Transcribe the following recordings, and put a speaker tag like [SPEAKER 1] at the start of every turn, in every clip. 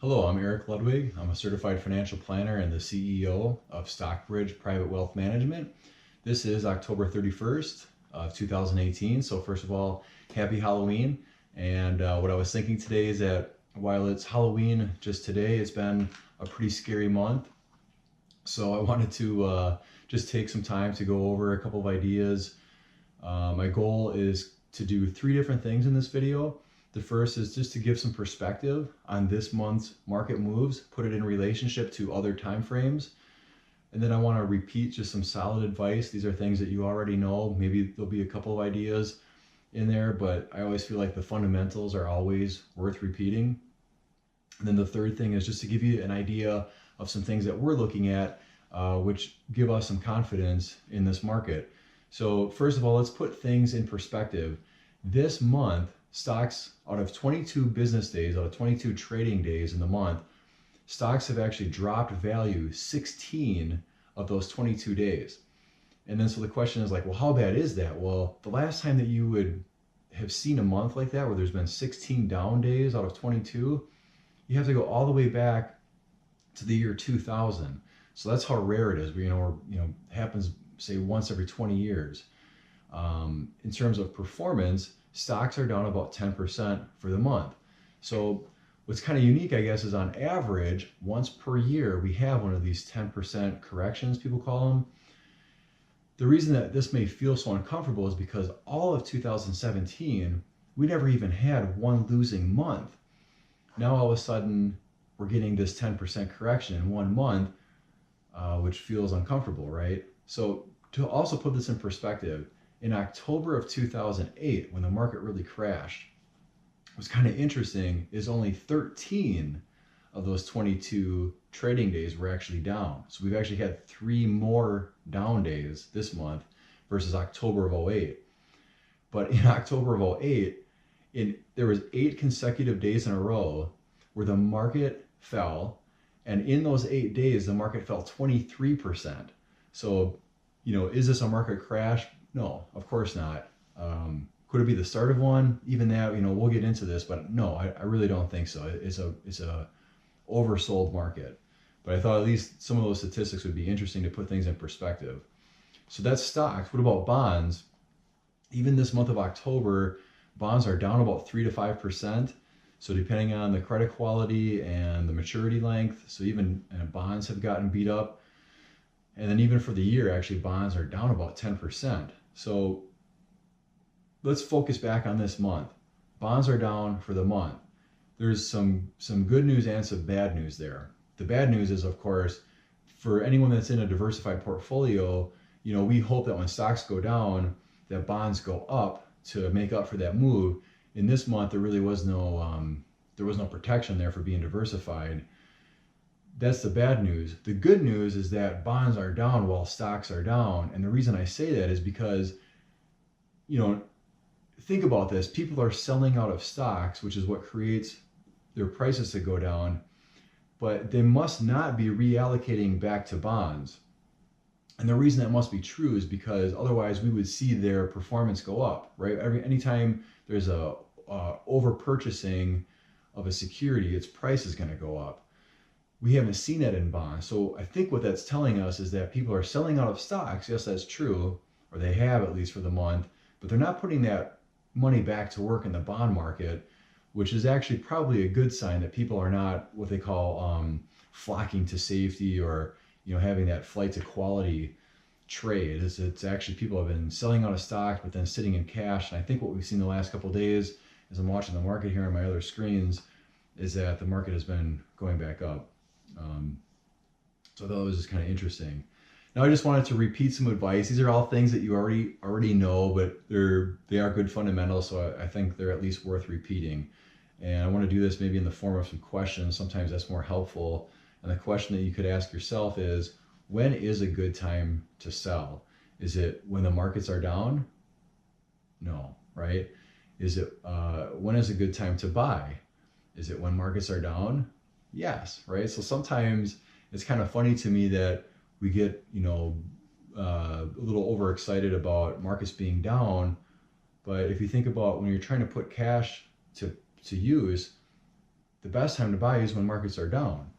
[SPEAKER 1] Hello, I'm Eric Ludwig. I'm a certified financial planner and the CEO of Stockbridge Private Wealth Management. This is October 31st of 2018. So first of all, happy Halloween. And what I was thinking today is that while it's Halloween just today, it's been a pretty scary month. So I wanted to just take some time to go over a couple of ideas. My goal is to do 3 different things in this video. The first is just to give some perspective on this month's market moves, put it in relationship to other time frames. And then I want to repeat just some solid advice. These are things that you already know. Maybe there'll be a couple of ideas in there, but I always feel like the fundamentals are always worth repeating. And then the third thing is just to give you an idea of some things that we're looking at, which give us some confidence in this market. So first of all, let's put things in perspective. This month, stocks, out of 22 business days, out of 22 trading days in the month, stocks have actually dropped value 16 of those 22 days. And then so the question is like, well, how bad is that? Well, the last time that you would have seen a month like that where there's been 16 down days out of 22, you have to go all the way back to the year 2000. So that's how rare it is. Happens say once every 20 years. In terms of performance, stocks are down about 10% for the month. So what's kind of unique, I guess, is on average, once per year, we have one of these 10% corrections, people call them. The reason that this may feel so uncomfortable is because all of 2017, we never even had one losing month. Now all of a sudden, we're getting this 10% correction in 1 month, which feels uncomfortable, right? So to also put this in perspective, in October of 2008, when the market really crashed, what's kind of interesting is only 13 of those 22 trading days were actually down. So we've actually had 3 more down days this month versus October of 08. But in October of 08, there was 8 consecutive days in a row where the market fell. And in those 8 days, the market fell 23%. So, is this a market crash? No, of course not. Could it be the start of one? Even that, we'll get into this, but no, I really don't think so. It's a oversold market. But I thought at least some of those statistics would be interesting to put things in perspective. So that's stocks. What about bonds? Even this month of October, bonds are down about 3 to 5%. So depending on the credit quality and the maturity length, so even bonds have gotten beat up. And then even for the year, actually, bonds are down about 10%. So let's focus back on this month. Bonds are down for the month. There's some good news and some bad news there. The bad news is, of course, for anyone that's in a diversified portfolio, we hope that when stocks go down, that bonds go up to make up for that move. In this month, there really was no protection there for being diversified. That's the bad news. The good news is that bonds are down while stocks are down. And the reason I say that is because, think about this. People are selling out of stocks, which is what creates their prices to go down, but they must not be reallocating back to bonds. And the reason that must be true is because otherwise we would see their performance go up, right? Anytime there's a over purchasing of a security, its price is going to go up. We haven't seen that in bonds. So I think what that's telling us is that people are selling out of stocks. Yes, that's true, or they have at least for the month, but they're not putting that money back to work in the bond market, which is actually probably a good sign that people are not what they call flocking to safety or having that flight to quality trade. It's actually people have been selling out of stocks but then sitting in cash. And I think what we've seen the last couple of days as I'm watching the market here on my other screens is that the market has been going back up. So that was just kind of interesting. Now I just wanted to repeat some advice. These are all things that you already know, but they are good fundamentals, so I think they're at least worth repeating. And I want to do this maybe in the form of some questions. Sometimes that's more helpful. And the question that you could ask yourself is, when is a good time to sell? Is it when the markets are down? No, right? Is it when is a good time to buy? Is it when markets are down? Yes, right? So sometimes it's kind of funny to me that we get, a little overexcited about markets being down. But if you think about when you're trying to put cash to use, the best time to buy is when markets are down.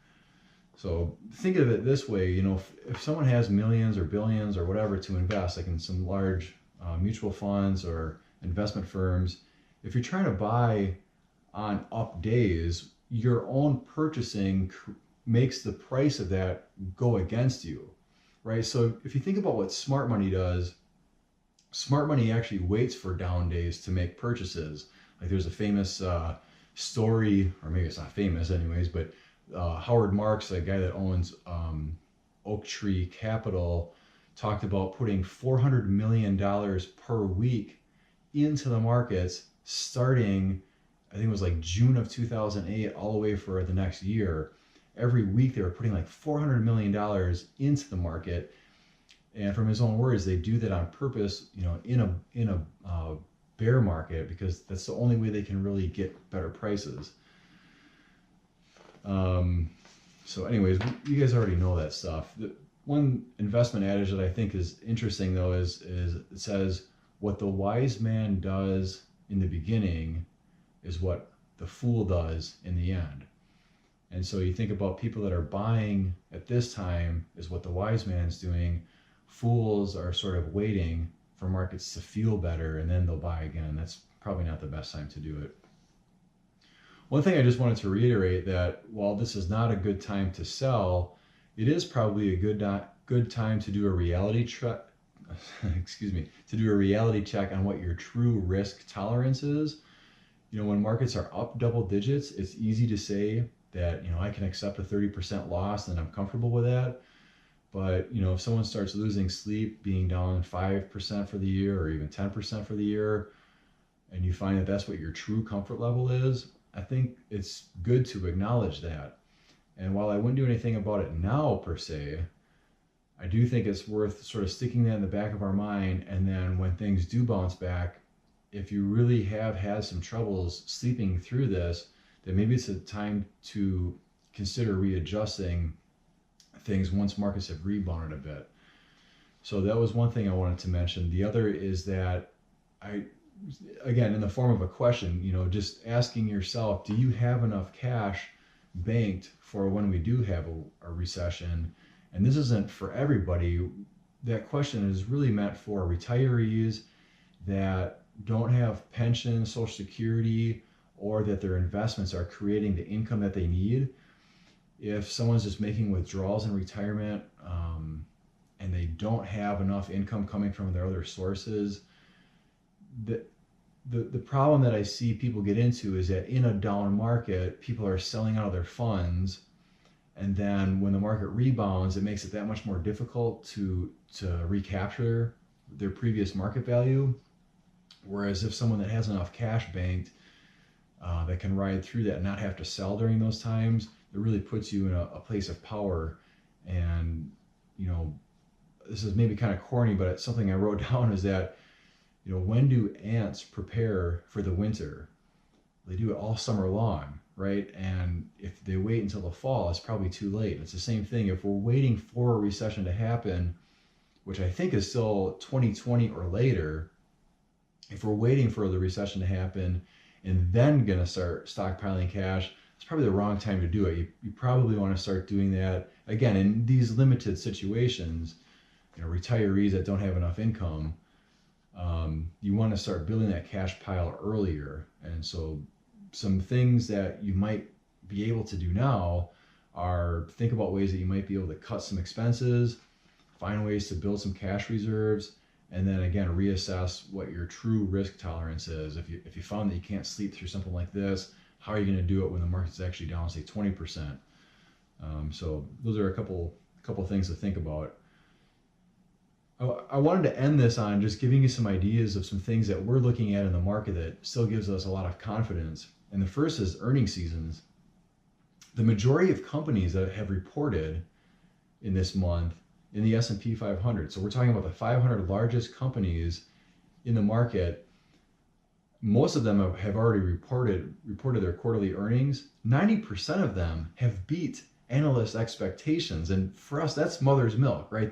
[SPEAKER 1] So think of it this way, if someone has millions or billions or whatever to invest, like in some large mutual funds or investment firms, if you're trying to buy on up days, your own purchasing makes the price of that go against you, right? So if you think about what smart money does, smart money actually waits for down days to make purchases. Like there's a famous story, or maybe it's not famous anyways, but Howard Marks, a guy that owns Oaktree Capital, talked about putting $400 million per week into the markets starting, I think it was like June of 2008 all the way for the next year. Every week they were putting like $400 million into the market. And from his own words, they do that on purpose, in a bear market, because that's the only way they can really get better prices. So anyways, you guys already know that stuff. The one investment adage that I think is interesting though is it says, what the wise man does in the beginning is what the fool does in the end. And so you think about people that are buying at this time is what the wise man's doing. Fools are sort of waiting for markets to feel better and then they'll buy again. That's probably not the best time to do it. One thing I just wanted to reiterate, that while this is not a good time to sell, it is probably a good time to do a reality check. To do a reality check on what your true risk tolerance is. When markets are up double digits, it's easy to say that I can accept a 30% loss and I'm comfortable with that. But if someone starts losing sleep, being down 5% for the year or even 10% for the year, and you find that that's what your true comfort level is, I think it's good to acknowledge that. And while I wouldn't do anything about it now per se, I do think it's worth sort of sticking that in the back of our mind. And then when things do bounce back, if you really have had some troubles sleeping through this, then maybe it's a time to consider readjusting things once markets have rebounded a bit. So that was one thing I wanted to mention. The other is that again, in the form of a question, just asking yourself, do you have enough cash banked for when we do have a recession? And this isn't for everybody. That question is really meant for retirees that don't have pension, Social Security, or that their investments are creating the income that they need. If someone's just making withdrawals in retirement and they don't have enough income coming from their other sources, the problem that I see people get into is that in a down market, people are selling out of their funds, and then when the market rebounds, it makes it that much more difficult to recapture their previous market value. Whereas if someone that has enough cash banked that can ride through that and not have to sell during those times, it really puts you in a place of power. And this is maybe kind of corny, but it's something I wrote down, is that when do ants prepare for the winter? They do it all summer long, right? And if they wait until the fall, it's probably too late. It's the same thing. If we're waiting for a recession to happen, which I think is still 2020 or later, if we're waiting for the recession to happen and then going to start stockpiling cash, it's probably the wrong time to do it. You probably want to start doing that, again, in these limited situations, retirees that don't have enough income. You want to start building that cash pile earlier. And so some things that you might be able to do now are think about ways that you might be able to cut some expenses, find ways to build some cash reserves, and then again, reassess what your true risk tolerance is. If you found that you can't sleep through something like this, how are you going to do it when the market's actually down, say 20%? So those are a couple things to think about. I wanted to end this on just giving you some ideas of some things that we're looking at in the market that still gives us a lot of confidence. And the first is earnings seasons. The majority of companies that have reported in this month in the S&P 500, so we're talking about the 500 largest companies in the market, most of them have already reported their quarterly earnings. 90% of them have beat analyst expectations. And for us, that's mother's milk, right?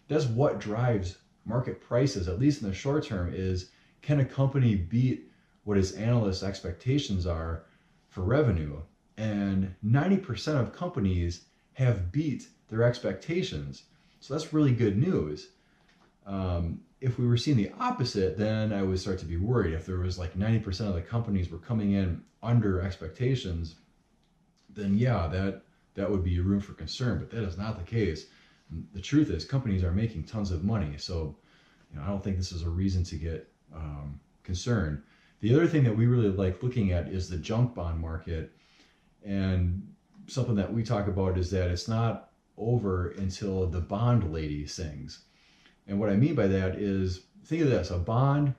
[SPEAKER 1] That's what drives market prices, at least in the short term, is can a company beat what its analyst expectations are for revenue? and 90% of companies have beat their expectations. So that's really good news. If we were seeing the opposite, then I would start to be worried. If there was like 90% of the companies were coming in under expectations, then yeah, that would be room for concern. But that is not the case. The truth is, companies are making tons of money, so I don't think this is a reason to get concerned. The other thing that we really like looking at is the junk bond market, and something that we talk about is that it's not over until the bond lady sings. And what I mean by that is, think of this: a bond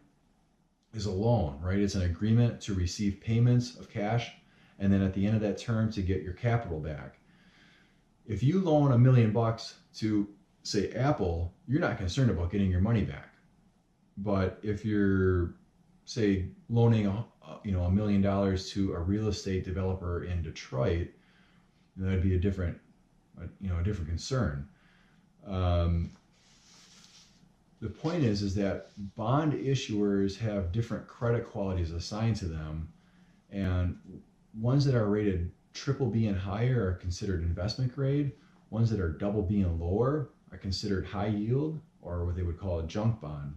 [SPEAKER 1] is a loan, right? It's an agreement to receive payments of cash, and then at the end of that term to get your capital back. If you loan $1 million to, say, Apple, you're not concerned about getting your money back. But if you're, say, loaning $1 million to a real estate developer in Detroit, that'd be a different concern. The point is that bond issuers have different credit qualities assigned to them, and ones that are rated triple B and higher are considered investment grade. Ones that are double B and lower are considered high yield, or what they would call a junk bond.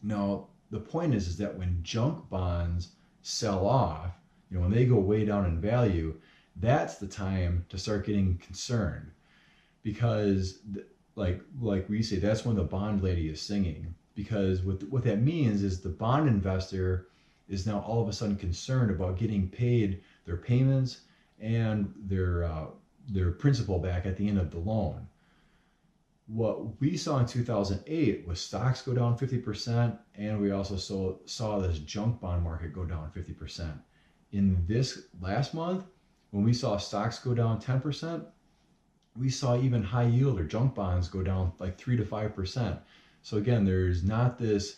[SPEAKER 1] Now, the point is that when junk bonds sell off, when they go way down in value, that's the time to start getting concerned, because like we say, that's when the bond lady is singing. Because what that means is the bond investor is now all of a sudden concerned about getting paid their payments and their principal back at the end of the loan. What we saw in 2008 was stocks go down 50%, and we also saw this junk bond market go down 50%. In this last month, when we saw stocks go down 10%, we saw even high yield or junk bonds go down like 3 to 5%. So again, there's not this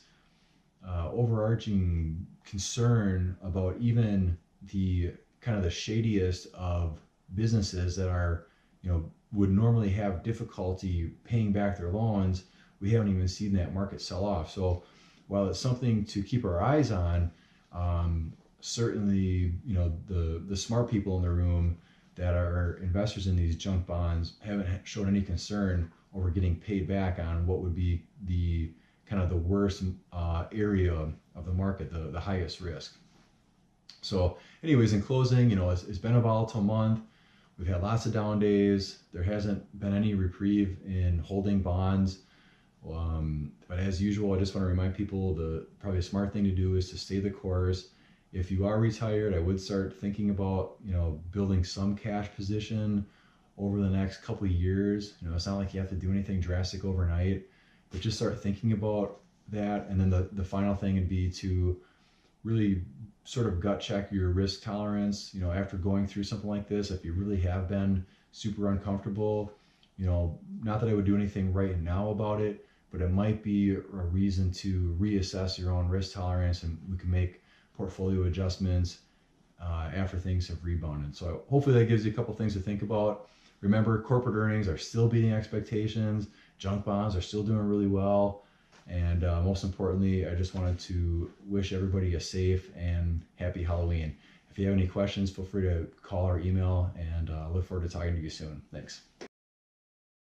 [SPEAKER 1] overarching concern about even the kind of the shadiest of businesses that are, would normally have difficulty paying back their loans. We haven't even seen that market sell off. So while it's something to keep our eyes on, certainly, the smart people in the room that are investors in these junk bonds haven't shown any concern over getting paid back on what would be the kind of the worst area of the market, the highest risk. So anyways, in closing, it's been a volatile month. We've had lots of down days. There hasn't been any reprieve in holding bonds. But as usual, I just want to remind people probably a smart thing to do is to stay the course. If you are retired, I would start thinking about, building some cash position over the next couple of years. It's not like you have to do anything drastic overnight, but just start thinking about that. And then the final thing would be to really sort of gut check your risk tolerance. After going through something like this, if you really have been super uncomfortable, not that I would do anything right now about it, but it might be a reason to reassess your own risk tolerance, and we can make portfolio adjustments after things have rebounded. So hopefully that gives you a couple things to think about. Remember, corporate earnings are still beating expectations. Junk bonds are still doing really well. And most importantly, I just wanted to wish everybody a safe and happy Halloween. If you have any questions, feel free to call or email, and look forward to talking to you soon. Thanks.